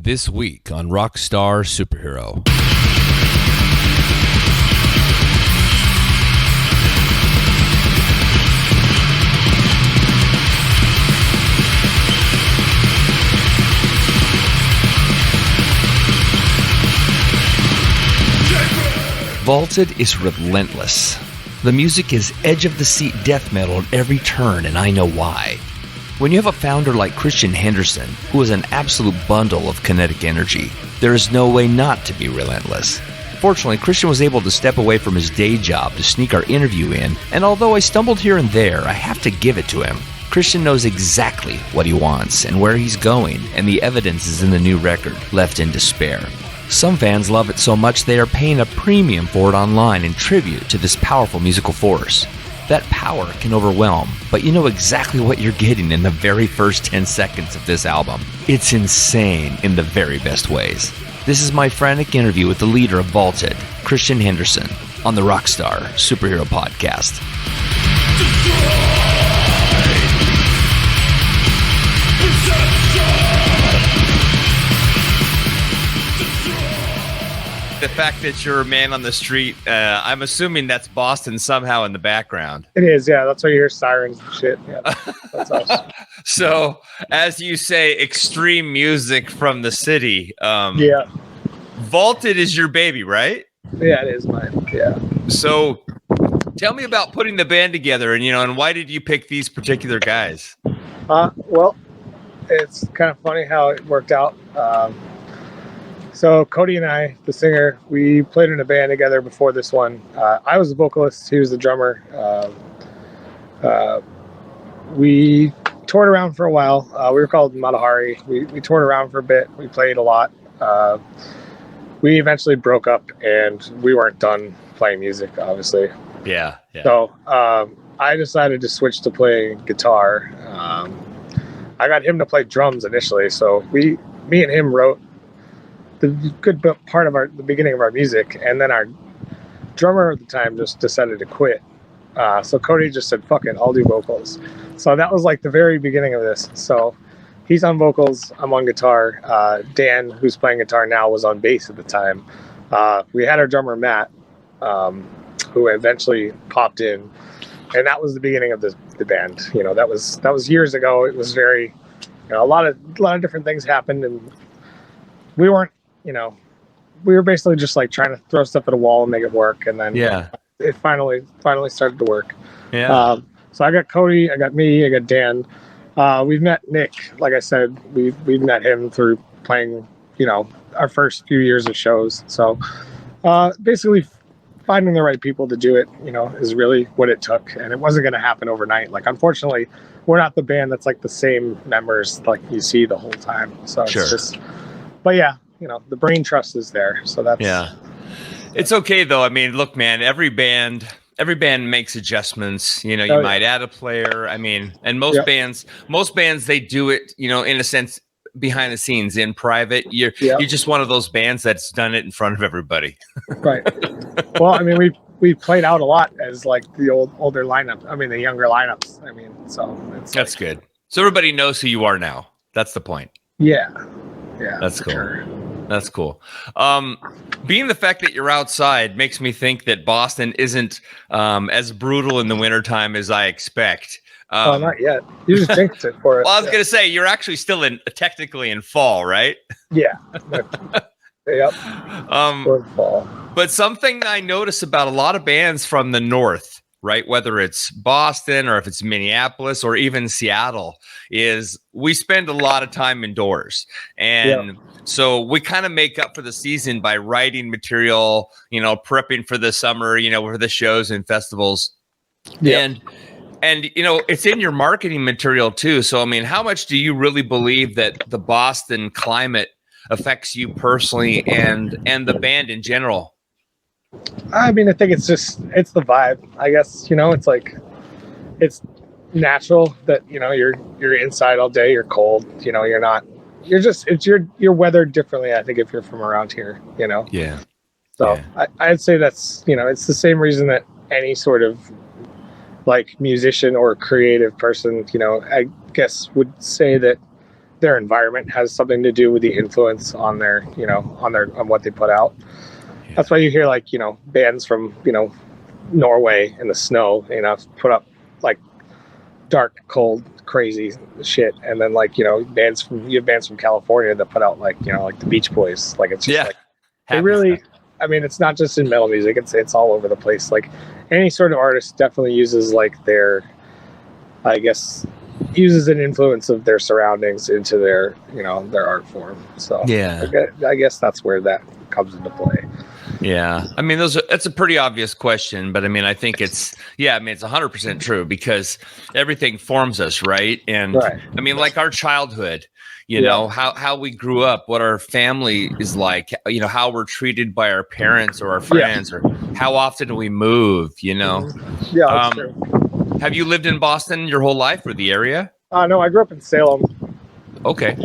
This week on Rockstar Superhero. Vaulted is relentless. The music is edge-of-the-seat death metal at every turn, and I know why. When you have a founder like Christian Henderson, who is an absolute bundle of kinetic energy, there is no way not to be relentless. Fortunately, Christian was able to step away from his day job to sneak our interview in, and although I stumbled here and there, I have to give it to him. Christian knows exactly what he wants and where he's going, and the evidence is in the new record, Left in Despair. Some fans love it so much they are paying a premium for it online in tribute to this powerful musical force. That power can overwhelm, but you know exactly what you're getting in the very first 10 seconds of this album. It's insane in the very best ways. This is my frantic interview with the leader of Vaulted, Christian Henderson, on the Rockstar Superhero Podcast. The fact that you're a man on the street, I'm assuming that's Boston somehow in the background. It is, yeah. That's why you hear sirens and shit. Yeah, that's awesome. So, as you say, extreme music from the city. Yeah. Vaulted is your baby, right? Yeah, it is mine. Yeah. So, tell me about putting the band together, and why did you pick these particular guys? Well, it's kind of funny how it worked out. So Cody and I, the singer, we played in a band together before this one. I was the vocalist, he was the drummer. We toured around for a while. We were called Matahari. We toured around for a bit. We played a lot. We eventually broke up and we weren't done playing music, obviously. Yeah. So I decided to switch to playing guitar. I got him to play drums initially. So me and him wrote the good part of the beginning of our music, and then our drummer at the time just decided to quit. So Cody just said, fuck it, I'll do vocals. So that was like the very beginning of this. So he's on vocals, I'm on guitar. Dan, who's playing guitar now, was on bass at the time. We had our drummer Matt, who eventually popped in, and that was the beginning of the band. That was years ago. It was very, a lot of different things happened, and we weren't, we were basically just like trying to throw stuff at a wall and make it work. And then it finally started to work. Yeah. So I got Cody, I got me, I got Dan. We've met Nick. Like I said, we've met him through playing, our first few years of shows. So basically finding the right people to do it, is really what it took. And it wasn't going to happen overnight. Like, unfortunately, we're not the band that's like the same members like you see the whole time. So it's just, but yeah. The brain trust is there. So that's... Yeah. It's okay, though. I mean, look, man, every band makes adjustments. You might add a player. I mean, and most bands, they do it, in a sense, behind the scenes, in private. You're just one of those bands that's done it in front of everybody. Right. Well, I mean, we played out a lot as like the older lineup. I mean, the younger lineups. I mean, so that's good. So everybody knows who you are now. That's the point. Yeah. Yeah. That's cool. Sure. That's cool. Being the fact that you're outside makes me think that Boston isn't as brutal in the wintertime as I expect. Not yet. You just jinxed it for us. Well, I was going to say, you're actually still technically in fall, right? Yeah. Yep. Fall. But something I notice about a lot of bands from the north, right, whether it's Boston or if it's Minneapolis or even Seattle, is we spend a lot of time indoors. And so we kind of make up for the season by writing material, prepping for the summer, for the shows and festivals. Yeah. And it's in your marketing material too. So, I mean, how much do you really believe that the Boston climate affects you personally and the band in general? I mean, I think it's the vibe, I guess. It's like, it's natural that, you're inside all day, you're cold, you're weathered differently, I think, if you're from around here, Yeah. So yeah. I'd say that's, it's the same reason that any sort of like musician or creative person, I guess would say that their environment has something to do with the influence on their, on what they put out. Yeah. That's why you hear like, bands from, Norway in the snow, put up like dark, cold, crazy shit. And then like, you have bands from California that put out like, like the Beach Boys. Like it's just like, they really, I mean, it's not just in metal music, it's all over the place. Like any sort of artist definitely uses like their, I guess, uses an influence of their surroundings into their, their art form. So yeah, I guess that's where that comes into play. Yeah. I mean, it's a pretty obvious question, but I mean, I think it's 100% true because everything forms us, right? And right. I mean, like our childhood, you know, how we grew up, what our family is like, how we're treated by our parents or our friends, or how often we move, Yeah, that's true. Have you lived in Boston your whole life or the area? No, I grew up in Salem. Okay.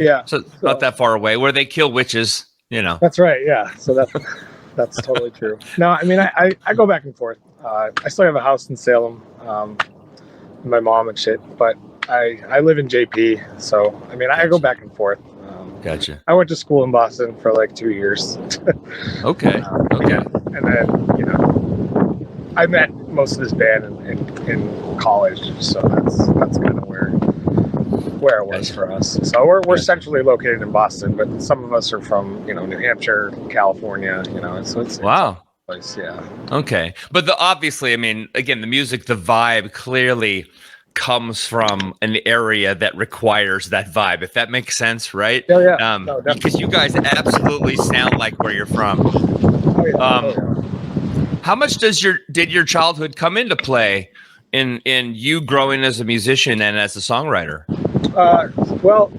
Yeah. So not that far away where they kill witches, That's right. Yeah. So that's totally true. No, I mean, I go back and forth. I still have a house in Salem, my mom and shit, but I live in JP. So, I mean, I go back and forth. Gotcha. I went to school in Boston for like 2 years. Okay. And then, I met most of this band in college. So that's kind of where it was for us. So we're centrally located in Boston, but some of us are from, New Hampshire, California, so it's wow. Place, yeah. Okay. But obviously, I mean, again, the music, the vibe clearly comes from an area that requires that vibe, if that makes sense, right? Yeah. Because you guys absolutely sound like where you're from. How much did your childhood come into play in you growing as a musician and as a songwriter? Well,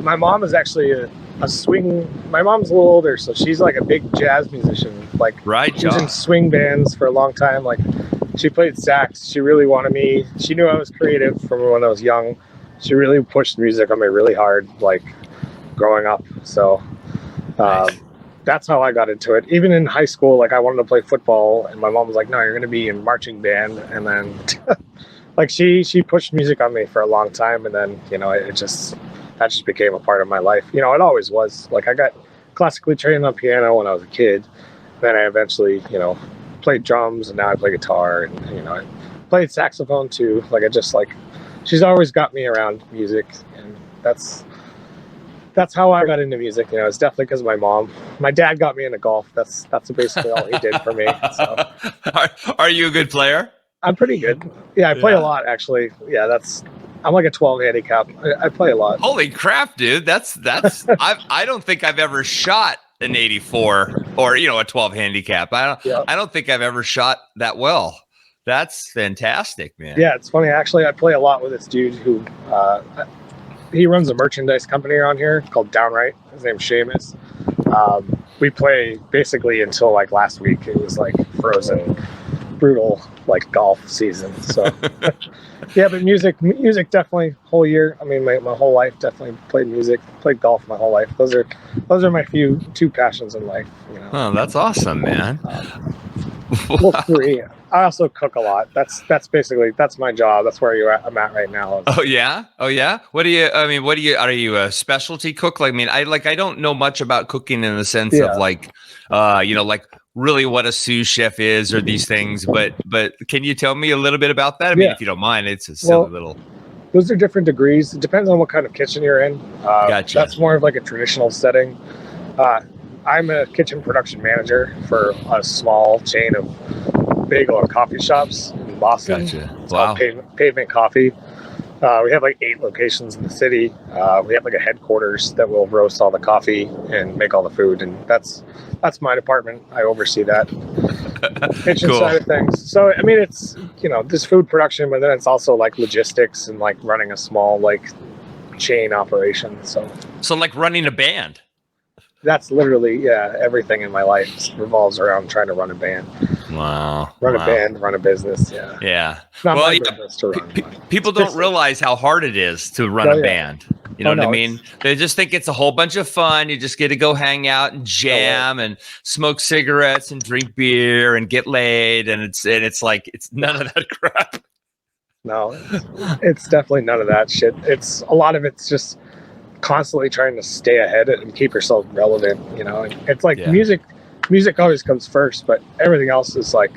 my mom is actually a swing. My mom's a little older, so she's like a big jazz musician. Like, right, she was in swing bands for a long time. Like, she played sax. She really wanted me. She knew I was creative from when I was young. She really pushed music on me really hard, like growing up. So, nice. That's how I got into it. Even in high school, like I wanted to play football, and my mom was like, "No, you're going to be in marching band." And then, like she pushed music on me for a long time, and then that just became a part of my life. It always was. Like I got classically trained on piano when I was a kid. Then I eventually, played drums, and now I play guitar, and I played saxophone too. Like she's always got me around music, and that's how I got into music. It's definitely because of my mom. My dad got me into golf. That's basically all he did for me. So. Are you a good player? I'm pretty good. Yeah, I play a lot actually. Yeah, I'm like a 12 handicap. I play a lot. Holy crap, dude! That's I don't think I've ever shot an 84 or a 12 handicap. I don't think I've ever shot that well. That's fantastic, man. Yeah, it's funny actually. I play a lot with this dude who. He runs a merchandise company around here called Downright. His name's Seamus. We play basically until like last week. It was like frozen, brutal like golf season. So yeah, but music definitely whole year. I mean, my whole life definitely played music, played golf my whole life. Those are my two passions in life. Oh, that's awesome, man. Well, 3. I also cook a lot. That's my job. That's where I'm at right now. Oh yeah. Are you a specialty cook? Like, I don't know much about cooking in the sense of like really what a sous chef is or these things, but can you tell me a little bit about that? I mean, if you don't mind, it's a silly little. Those are different degrees. It depends on what kind of kitchen you're in. Gotcha. That's more of like a traditional setting. I'm a kitchen production manager for a small chain of bagel and coffee shops in Boston. Gotcha. It's called Pavement Coffee. We have like 8 locations in the city. We have like a headquarters that will roast all the coffee and make all the food, and that's my department. I oversee that kitchen side of things. So I mean, it's this food production, but then it's also like logistics and like running a small like chain operation. So like running a band. That's literally, everything in my life revolves around trying to run a band. Wow. Run a band, run a business, yeah. Yeah. It's not my business to run. People don't realize how hard it is to run a band. You know what I mean? They just think it's a whole bunch of fun. You just get to go hang out and jam and smoke cigarettes and drink beer and get laid. And it's like, it's none of that crap. No, it's definitely none of that shit. A lot of it's just constantly trying to stay ahead and keep yourself relevant. You know, it's like Yeah. music always comes first, but everything else is like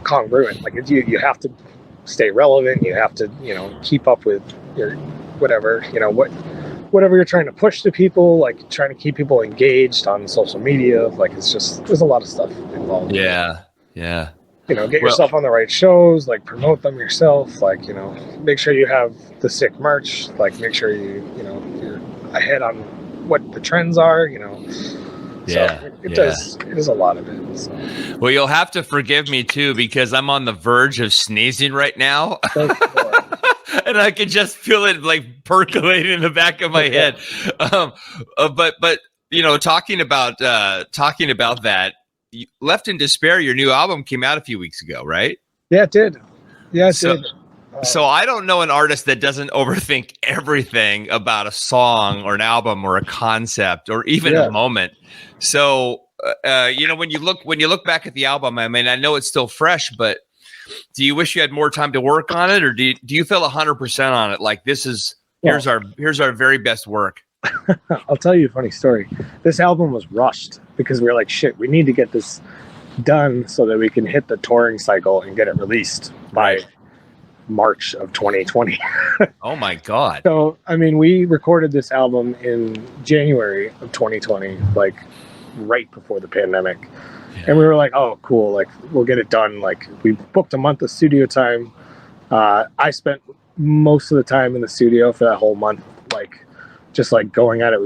congruent. Like you have to stay relevant. You have to, you know, keep up with your whatever, you know, whatever you're trying to push to people, like trying to keep people engaged on social media. Like it's just, there's a lot of stuff involved. Yeah. You know, get yourself on the right shows, like promote them yourself, like, you know, make sure you have the sick merch, like make sure you know, you're ahead on what the trends are, you know. Yeah. So it is a lot of it. So. Well, you'll have to forgive me too, because I'm on the verge of sneezing right now. And I can just feel it like percolating in the back of my head. But you know, talking about that, Left in Despair, your new album came out a few weeks ago, right? Yeah, it did. Yeah, it did. So I don't know an artist that doesn't overthink everything about a song or an album or a concept or even a moment. So you know, when you look back at the album, I mean, I know it's still fresh, but do you wish you had more time to work on it, or do you feel 100% on it? Like here's our very best work. I'll tell you a funny story. This album was rushed because we were like, shit, we need to get this done so that we can hit the touring cycle and get it released by March of 2020. Oh my God. So, I mean, we recorded this album in January of 2020, like right before the pandemic. Yeah. And we were like, oh, cool. Like, we'll get it done. Like, we booked a month of studio time. I spent most of the time in the studio for that whole month, like, just like going at it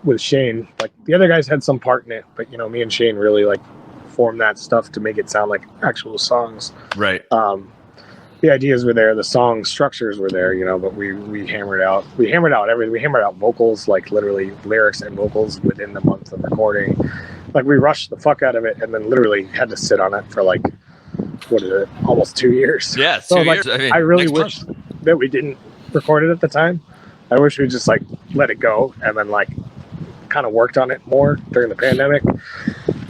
with Shane. Like, the other guys had some part in it, but, you know, me and Shane really like formed that stuff to make it sound like actual songs. Right. The ideas were there, the song structures were there, you know, but we hammered out everything. We hammered out vocals, like literally lyrics and vocals within the month of recording. Like, we rushed the fuck out of it and then literally had to sit on it for like, what is it, almost 2 years. Yeah, so 2 like, years. I mean, I really wish that we didn't record it at the time. I wish we just like let it go and then like kind of worked on it more during the pandemic.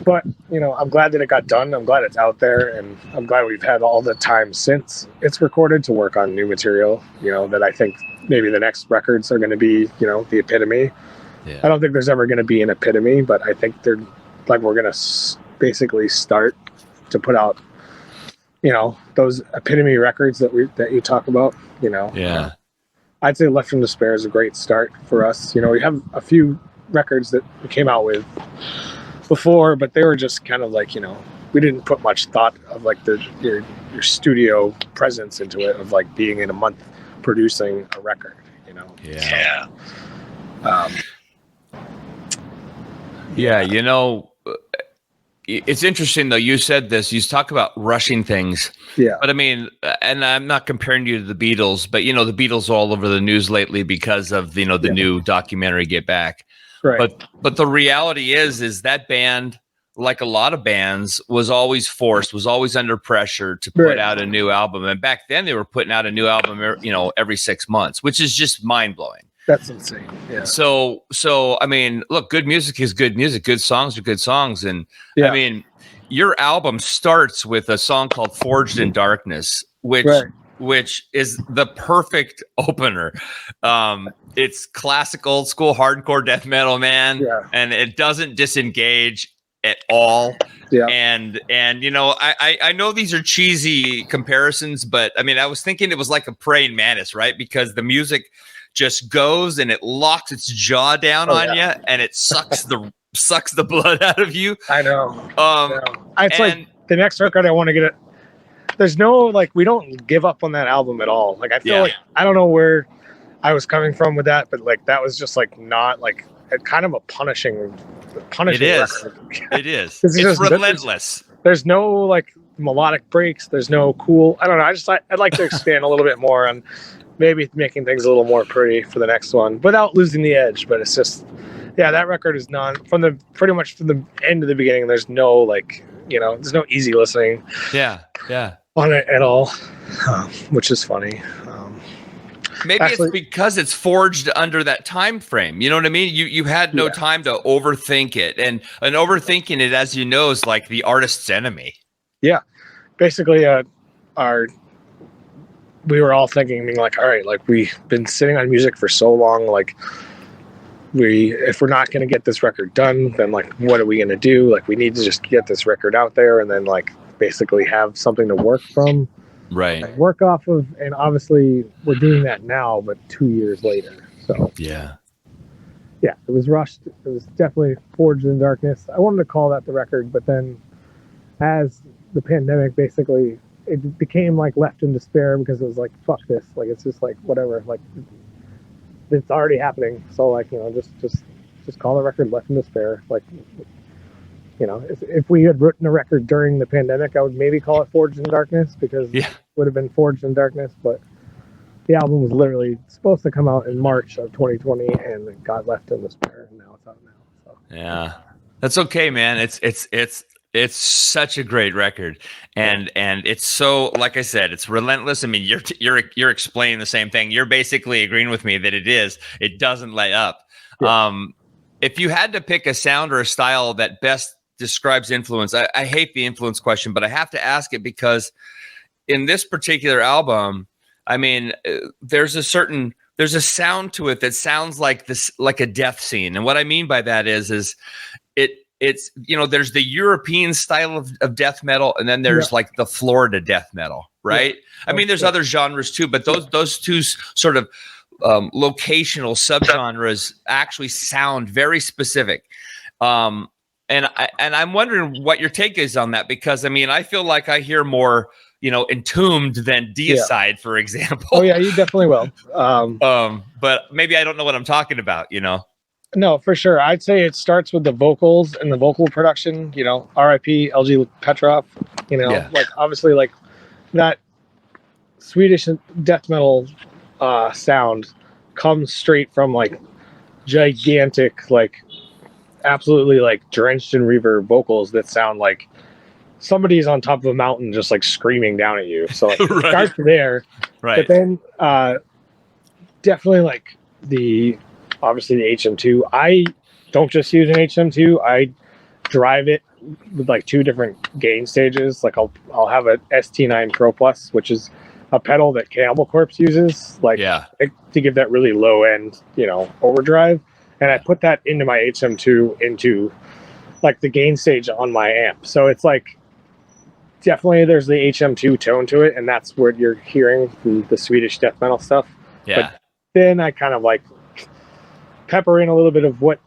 But, you know, I'm glad that it got done. I'm glad it's out there, and I'm glad we've had all the time since it's recorded to work on new material, you know, that I think maybe the next records are going to be, you know, the epitome. Yeah. I don't think there's ever going to be an epitome, but I think they're like, we're going to basically start to put out, you know, those epitome records that you talk about, you know. Yeah. I'd say Left in Despair is a great start for us. You know, we have a few records that we came out with before, but they were just kind of like, you know, we didn't put much thought of like your studio presence into it, of like being in a month producing a record, you know. Yeah. Yeah, you know, it's interesting though. You said this. You talk about rushing things. Yeah. But I mean, and I'm not comparing you to the Beatles, but you know, the Beatles are all over the news lately because of the new documentary Get Back. Right. But the reality is that band, like a lot of bands, was always under pressure to put out a new album. And back then they were putting out a new album, you know, every 6 months, which is just mind blowing. That's insane. Yeah. So I mean, look, good music is good music. Good songs are good songs. And I mean, your album starts with a song called Forged in Darkness, which is the perfect opener. It's classic old school hardcore death metal, man. Yeah. And it doesn't disengage at all. Yeah. And you know, I know these are cheesy comparisons, but I mean, I was thinking it was like a praying mantis, right? Because the music just goes and it locks its jaw down on you, and it sucks the blood out of you. I know. It's like the next record I want to get it. There's no, like, we don't give up on that album at all. Like, I feel like, I don't know where I was coming from with that, but like, that was just like, not like kind of a punishing it is. Record. It is. It's relentless. There's no like melodic breaks. There's no cool, I don't know. I'd like to expand a little bit more on maybe making things a little more pretty for the next one without losing the edge. But it's just, that record is pretty much from the end to the beginning. There's no like, you know, there's no easy listening. Yeah. On it at all, which is funny. Maybe it's because it's forged under that time frame. You know what I mean? You had no time to overthink it, and overthinking it, as you know, is like the artist's enemy. Yeah, basically, our we were all thinking, being like, all right, like we've been sitting on music for so long, like if we're not going to get this record done, then like, what are we going to do? Like, we need to just get this record out there and then like basically have something to work from, right? Work off of. And obviously we're doing that now, but 2 years later. So yeah, it was rushed. It was definitely Forged in Darkness. I wanted to call that the record, but then as the pandemic, basically it became like Left in Despair, because it was like, fuck this. Like, it's just like, whatever, like it's already happening. So like, just call the record Left in Despair. Like, if we had written a record during the pandemic, I would maybe call it Forged in Darkness, because it would have been Forged in Darkness. But the album was literally supposed to come out in March of 2020, and it got Left in Despair, and now it's out now. So yeah, that's okay, man. It's such a great record, and it's so, like I said, it's relentless. I mean, you're explaining the same thing. You're basically agreeing with me that it doesn't let up. Yeah. If you had to pick a sound or a style that best describes influence, I hate the influence question, but I have to ask it, because in this particular album, I mean, there's a sound to it that sounds like this, like a death scene. And what I mean by that is it's there's the European style of death metal, and then there's like the Florida death metal, right? Yeah. I mean, there's other genres too, but those two sort of locational subgenres actually sound very specific. And I'm wondering what your take is on that, because I mean, I feel like I hear more Entombed than Deicide, for example. Oh yeah, you definitely will. But maybe I don't know what I'm talking about, No, for sure. I'd say it starts with the vocals and the vocal production, R.I.P. LG Petrov, like obviously like that Swedish death metal sound comes straight from like gigantic, like absolutely like drenched in reverb vocals that sound like somebody's on top of a mountain just like screaming down at you. So like, it starts there. Right. But then definitely like obviously the HM2. I don't just use an HM2. I drive it with like two different gain stages. Like I'll have a ST9 Pro Plus, which is a pedal that Cannibal Corpse uses, like to give that really low end, overdrive. And I put that into my HM2 into like the gain stage on my amp. So it's like definitely there's the HM2 tone to it, and that's what you're hearing from the Swedish death metal stuff. Yeah. But then I kind of like pepper in a little bit of what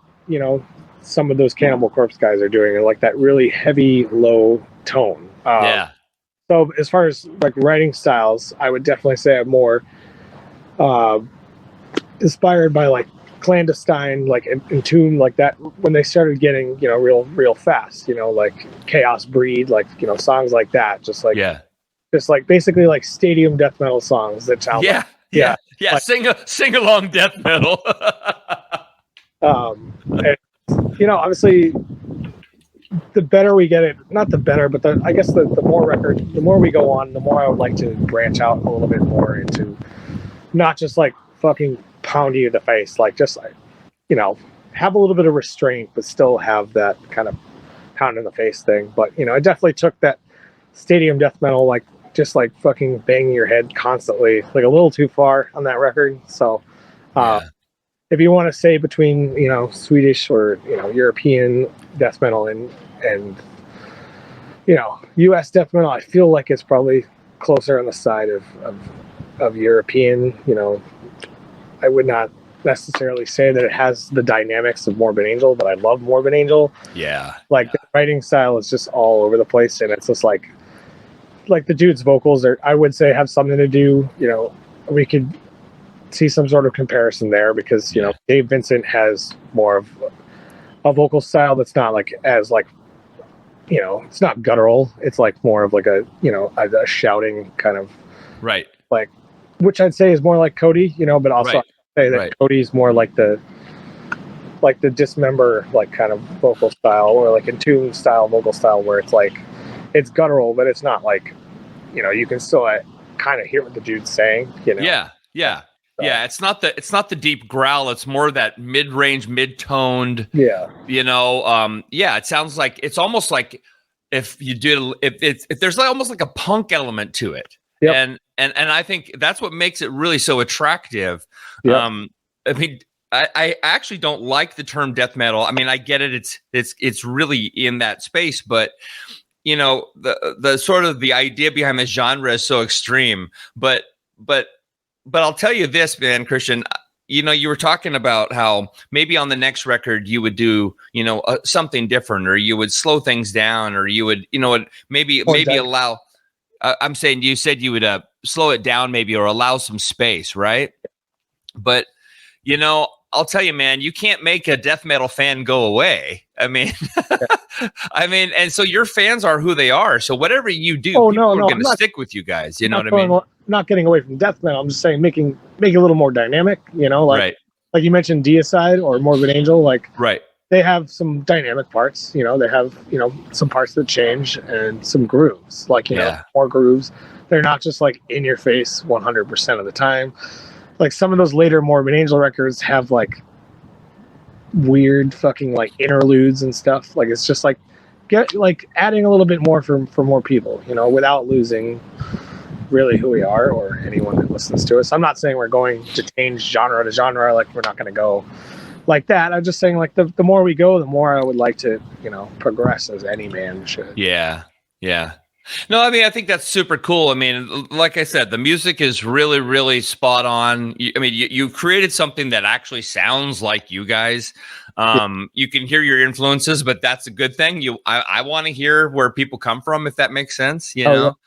some of those Cannibal Corpse guys are doing, and like that really heavy low tone. So as far as like writing styles, I would definitely say I'm more inspired by like Clandestine, like Entombed, like that, when they started getting real fast, like Chaos Breed, like songs like that, just like basically like stadium death metal songs that sound like, sing along death metal. And, obviously the better we get it, not the better, but I guess the more we go on, the more I would like to branch out a little bit more into not just like fucking pound you in the face, like just like, have a little bit of restraint, but still have that kind of pound in the face thing. But, I definitely took that stadium death metal, like just like fucking banging your head constantly, like a little too far on that record. So, if you want to say between, Swedish or, European death metal and US death metal, I feel like it's probably closer on the side of European. I would not necessarily say that it has the dynamics of Morbid Angel, but I love Morbid Angel. The writing style is just all over the place, and it's just like the dude's vocals are, I would say, have something to do, we could see some sort of comparison there, because Dave Vincent has more of a vocal style that's not like as like it's not guttural, it's like more of like a a shouting kind of like, which I'd say is more like Cody, but also I'd say that Cody's more like the Dismember like kind of vocal style, or like Entombed style vocal style, where it's like it's guttural, but it's not like you can still kind of hear what the dude's saying. Yeah, it's not the deep growl. It's more that mid-range, mid-toned. It sounds like, it's almost like if there's like almost like a punk element to it. And And I think that's what makes it really so attractive. Yeah. I mean, I actually don't like the term death metal. I mean, I get it. It's really in that space, but the sort of the idea behind this genre is so extreme. But I'll tell you this, man, Christian. You were talking about how maybe on the next record you would do, something different, or you would slow things down, or you would, maybe allow. I'm saying you said you would slow it down, maybe, or allow some space, right? But I'll tell you, man, you can't make a death metal fan go away. I mean, and so your fans are who they are. So whatever you do, people are going to stick with you guys. You know what I mean? Not getting away from death metal. I'm just saying make it a little more dynamic. Like you mentioned, Deicide or Morbid Angel. Right. They have some dynamic parts. They have some parts that change and some grooves. More grooves. They're not just in your face 100% of the time. Like some of those later Morbid Angel records have weird fucking interludes and stuff. It's just adding a little bit more for more people, without losing really who we are or anyone that listens to us. I'm not saying we're going to change genre to genre. We're not going to go like that. I'm just saying the more we go, the more I would like to, progress, as any man should. Yeah. Yeah. No, I mean, I think that's super cool. I mean, like I said, the music is really, really spot on. You created something that actually sounds like you guys. You can hear your influences, but that's a good thing. I want to hear where people come from, if that makes sense, know?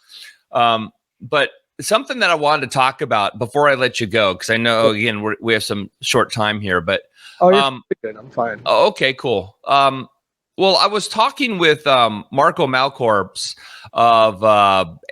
But something that I wanted to talk about before I let you go, because I know, again, we have some short time here, but you're good. I'm fine. Oh, okay, cool. Well, I was talking with Marco Malcorps of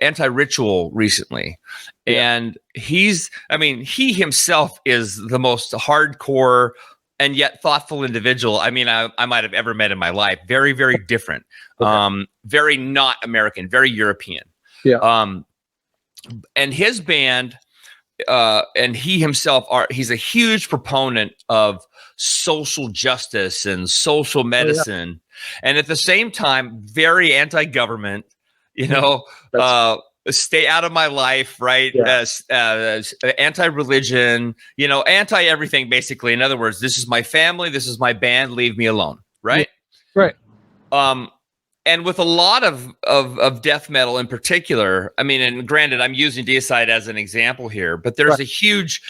Anti-Ritual recently, and he himself is the most hardcore and yet thoughtful individual I might have ever met in my life. Very, very different. Very not American, very European. Yeah. And his band and he himself he's a huge proponent of social justice and social medicine. And at the same time, very anti-government, stay out of my life, right? Yeah. Anti-religion, anti-everything, basically. In other words, this is my family, this is my band, leave me alone, right? Right. And with a lot of death metal in particular, and granted, I'm using Deicide as an example here, but there's a huge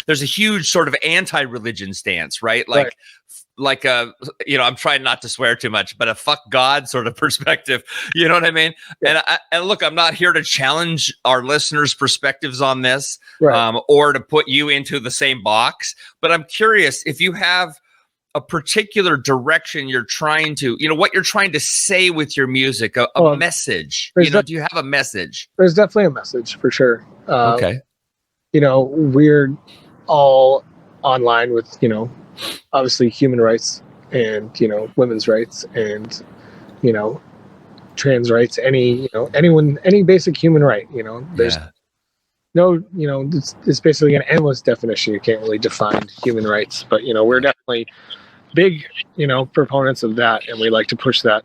sort of anti-religion stance, right? I'm trying not to swear too much, but a fuck God sort of perspective. You know what I mean? Yeah. And look, I'm not here to challenge our listeners' perspectives on this, or to put you into the same box. But I'm curious if you have a particular direction you're trying to, what you're trying to say with your music, a message. Do you have a message? There's definitely a message for sure. Okay. We're all online with, obviously human rights and, women's rights and, trans rights, anyone, any basic human right, there's no, it's basically an endless definition. You can't really define human rights, but, we're definitely big, proponents of that. And we like to push that,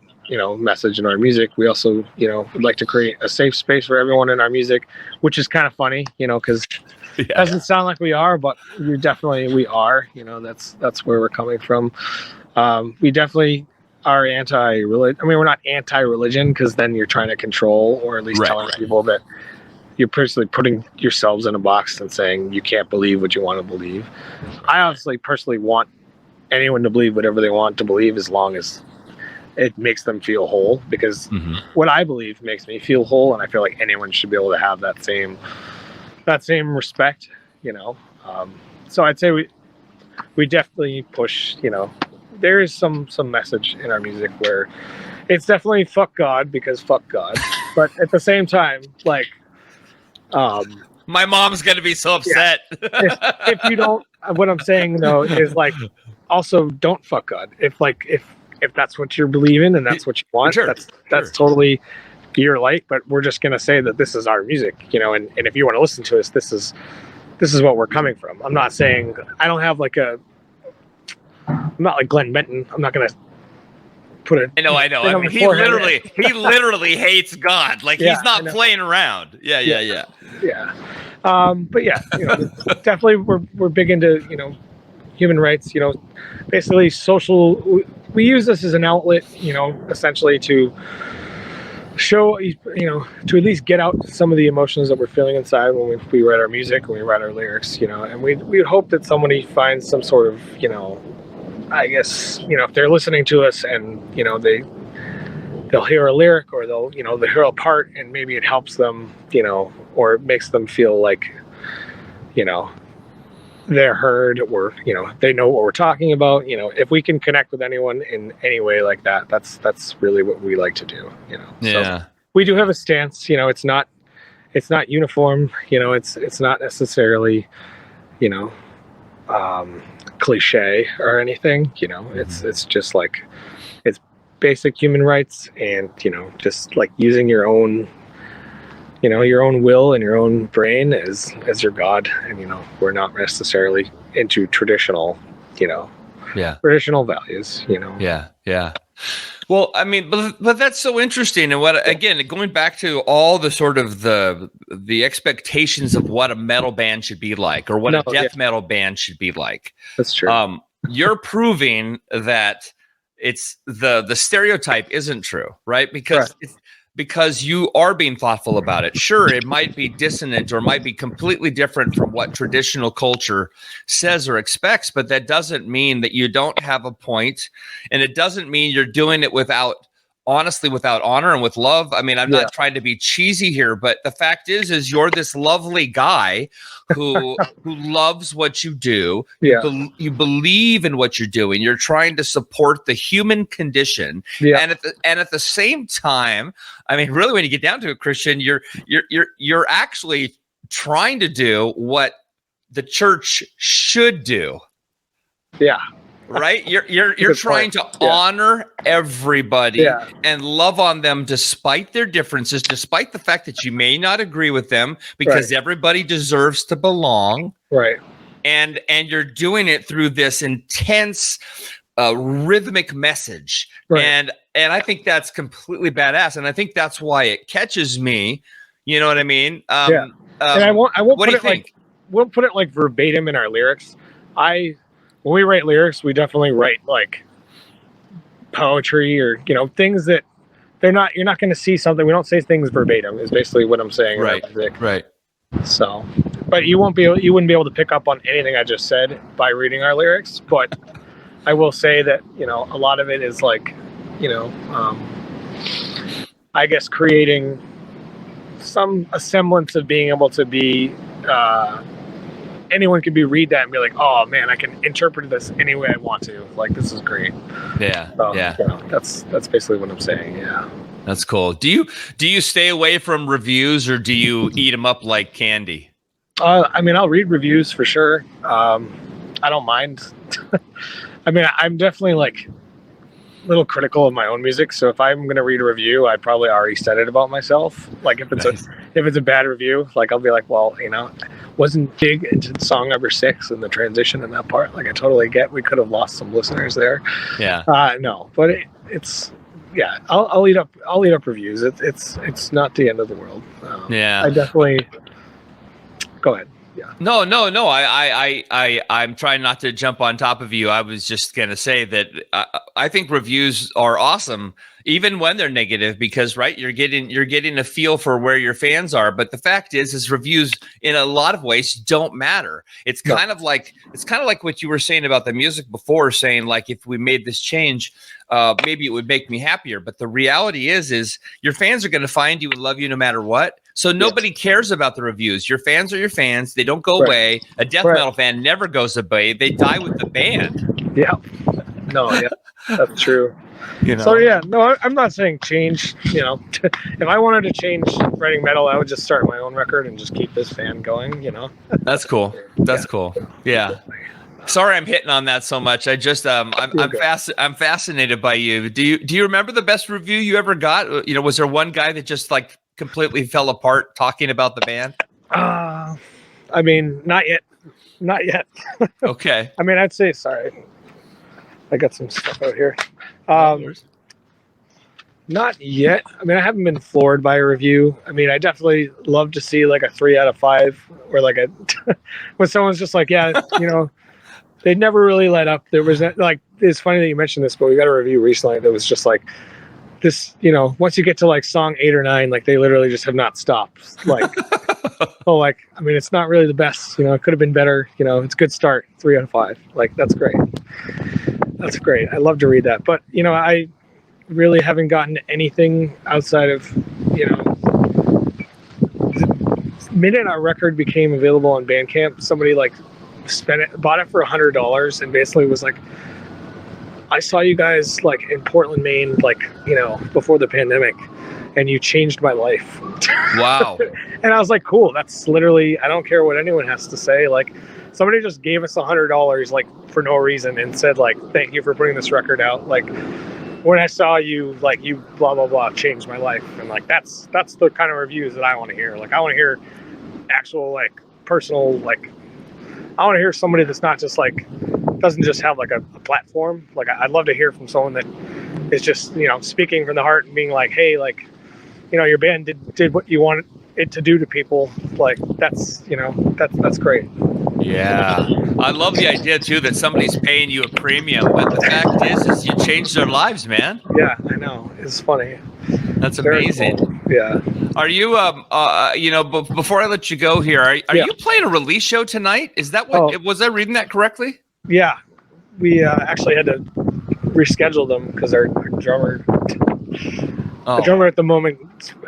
message in our music. We also, would like to create a safe space for everyone in our music, which is kind of funny, because it doesn't sound like we are, but we are, that's where we're coming from. We definitely are anti-religion. We're not anti-religion, because then you're trying to control, or at least telling people that you're personally putting yourselves in a box and saying you can't believe what you want to believe. I obviously personally want anyone to believe whatever they want to believe, as long as it makes them feel whole, because what I believe makes me feel whole, and I feel like anyone should be able to have that same respect, so I'd say we definitely push, there is some message in our music where it's definitely fuck God, because fuck God, but at the same time, my mom's gonna be so upset. If you don't, what I'm saying though is also don't fuck God. If that's what you're believing and that's what you want, that's totally your light. But we're just gonna say that this is our music, and if you want to listen to us, this is what we're coming from. I'm not saying I don't have I'm not like Glenn Benton. I'm not gonna put it. I know. He literally hates God. He's not playing around. Yeah. But yeah, definitely we're big into, human rights, basically social. We use this as an outlet, essentially to show, to at least get out some of the emotions that we're feeling inside when we write our music, when we write our lyrics, and we hope that somebody finds some sort of, I guess, if they're listening to us and, they'll hear a lyric, or they'll hear a part, and maybe it helps them, or it makes them feel like, they're heard, or, they know what we're talking about. If we can connect with anyone in any way like that, that's really what we like to do, Yeah. So we do have a stance, it's not uniform, it's not necessarily, cliche or anything, it's just like, it's basic human rights, and, just like using your own will and your own brain as your God. And, we're not necessarily into traditional values, Yeah. Well, I mean, but that's so interesting. And again, going back to all the sort of the expectations of what a metal band should be like, or what a death metal band should be like. That's true. You're proving that it's the stereotype isn't true, right? Because you are being thoughtful about it. Sure, it might be dissonant or might be completely different from what traditional culture says or expects, but that doesn't mean that you don't have a point, and it doesn't mean you're doing it without honor and with love. I mean, I'm not trying to be cheesy here, but the fact is you're this lovely guy who loves what you do. Yeah. You believe in what you're doing. You're trying to support the human condition. Yeah. And at the same time, I mean, really, when you get down to it, Christian, you're actually trying to do what the church should do. Yeah. Right? You're trying to honor everybody and love on them despite their differences, despite the fact that you may not agree with them, because everybody deserves to belong. Right. And you're doing it through this intense rhythmic message. Right. And I think that's completely badass. And I think that's why it catches me. You know what I mean? And I won't put it like verbatim in our lyrics. When we write lyrics, we definitely write like poetry, or things that you're not going to see something. We don't say things verbatim is basically what I'm saying. Right. So, but you wouldn't be able to pick up on anything I just said by reading our lyrics. But I will say that, a lot of it is like, I guess creating a semblance of being able to be, anyone could read that and be like, oh man, I can interpret this any way I want to. Like, this is great. Yeah. So, that's basically what I'm saying. Yeah. That's cool. Do you stay away from reviews, or do you eat them up like candy? I mean, I'll read reviews for sure. I don't mind. I mean, I'm definitely like a little critical of my own music. So if I'm going to read a review, I probably already said it about myself. Like if it's a bad review, like I'll be like, well, wasn't big into song number 6 and the transition in that part. Like I totally get, we could have lost some listeners there. Yeah. No, but it's, yeah, I'll eat up reviews. It's not the end of the world. I definitely, go ahead. Yeah. No. I'm trying not to jump on top of you. I was just going to say that I think reviews are awesome, even when they're negative, because you're getting a feel for where your fans are. But the fact is reviews in a lot of ways don't matter. It's kind of like what you were saying about the music before, saying like, if we made this change, maybe it would make me happier. But the reality is your fans are going to find you and love you no matter what. So nobody cares about the reviews. Your fans are your fans. They don't go away. A death metal fan never goes away. They die with the band. Yeah. No, yeah, that's true. So yeah, no, I'm not saying change. If I wanted to change writing metal, I would just start my own record and just keep this fan going. That's cool. That's cool. Yeah. Sorry, I'm hitting on that so much. I just I'm fascinated by you. Do you remember the best review you ever got? Was there one guy that just like completely fell apart talking about the band? I mean, not yet. Okay. I mean, I'd say, sorry, I got some stuff out here. Not yet. I mean, I haven't been floored by a review. I mean, I definitely love to see like a 3 out of 5 or like a when someone's just like, yeah, they never really let up. There was like, it's funny that you mentioned this, but we got a review recently that was just like this, once you get to like song 8 or 9, like they literally just have not stopped. Like, I mean, it's not really the best, it could have been better. It's a good start. 3 out of 5. Like, that's great. That's great. I love to read that. But, I really haven't gotten anything outside of, the minute our record became available on Bandcamp, somebody like bought it for $100 and basically was like, I saw you guys like in Portland, Maine, like, before the pandemic, and you changed my life. Wow. And I was like, cool. That's literally, I don't care what anyone has to say. Like, somebody just gave us $100 like for no reason and said like, thank you for putting this record out. Like, when I saw you, like, you blah, blah, blah, changed my life. And like, that's the kind of reviews that I want to hear. Like, I want to hear actual, like, personal, like, I want to hear somebody that's not just like, doesn't just have like a platform. Like, I'd love to hear from someone that is just, speaking from the heart and being like, hey, like, your band did what you wanted it to do to people. Like, that's great. Yeah. I love the idea too that somebody's paying you a premium, but the fact is you changed their lives, man. Yeah, I know. It's funny. That's amazing. Cool. Yeah. Are you before I let you go here, are you playing a release show tonight? Is that what was I reading that correctly? Yeah. We actually had to reschedule them because our drummer the drummer at the moment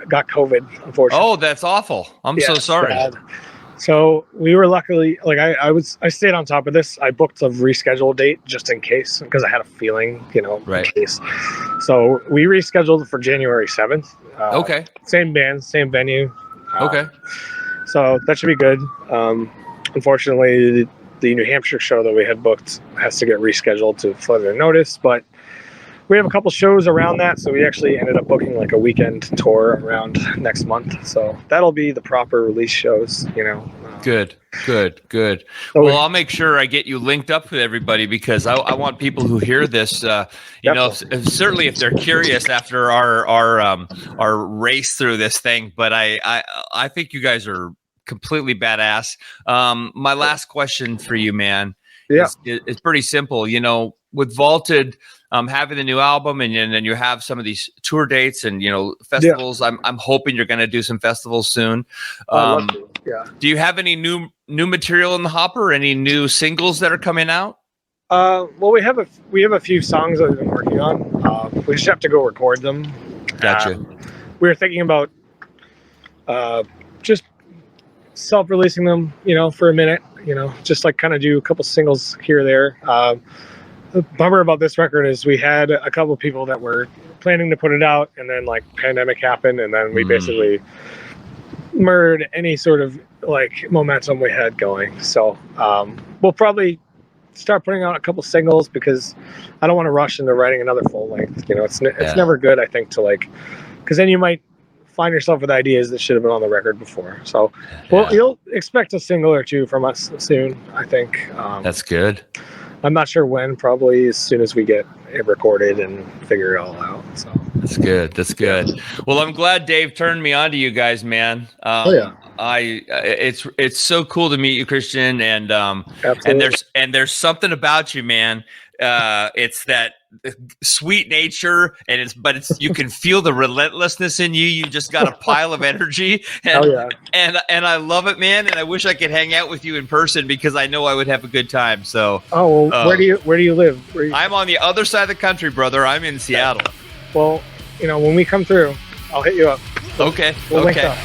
got COVID, unfortunately. Oh, that's awful. I'm so sorry. Bad. So we were luckily, like, I stayed on top of this. I booked a rescheduled date just in case, because I had a feeling, right. In case. So we rescheduled for January 7th. Okay. Same band, same venue. Okay. So that should be good. Unfortunately, the New Hampshire show that we had booked has to get rescheduled to further notice, but we have a couple shows around that, so we actually ended up booking like a weekend tour around next month. So that'll be the proper release shows, Good. So well, I'll make sure I get you linked up with everybody because I want people who hear this, certainly if they're curious after our race through this thing. But I think you guys are completely badass. My last question for you, man, is pretty simple. With Vaulted, having the new album and then you have some of these tour dates and festivals. I'm hoping you're going to do some festivals soon. Do you have any new material in the hopper? Any new singles that are coming out? Well, we have a few songs that we've been working on. We just have to go record them. Gotcha. We were thinking about just self-releasing them, for a minute. Just like kind of do a couple singles here or there. The bummer about this record is we had a couple of people that were planning to put it out, and then like pandemic happened, and then we basically murdered any sort of like momentum we had going. So we'll probably start putting out a couple singles because I don't want to rush into writing another full length. It's never good, I think, to like, because then you might find yourself with ideas that should have been on the record before. So you'll expect a single or two from us soon, I think. That's good. I'm not sure when, probably as soon as we get it recorded and figure it all out. So that's good. Well, I'm glad Dave turned me on to you guys, man. It's so cool to meet you, Christian, and there's something about you, man. It's that sweet nature, and you can feel the relentlessness in you. You just got a pile of energy, and I love it, man. And I wish I could hang out with you in person because I know I would have a good time. So, where do you live? I'm on the other side of the country, brother. I'm in Seattle. Well, when we come through, I'll hit you up. Okay. We'll link up.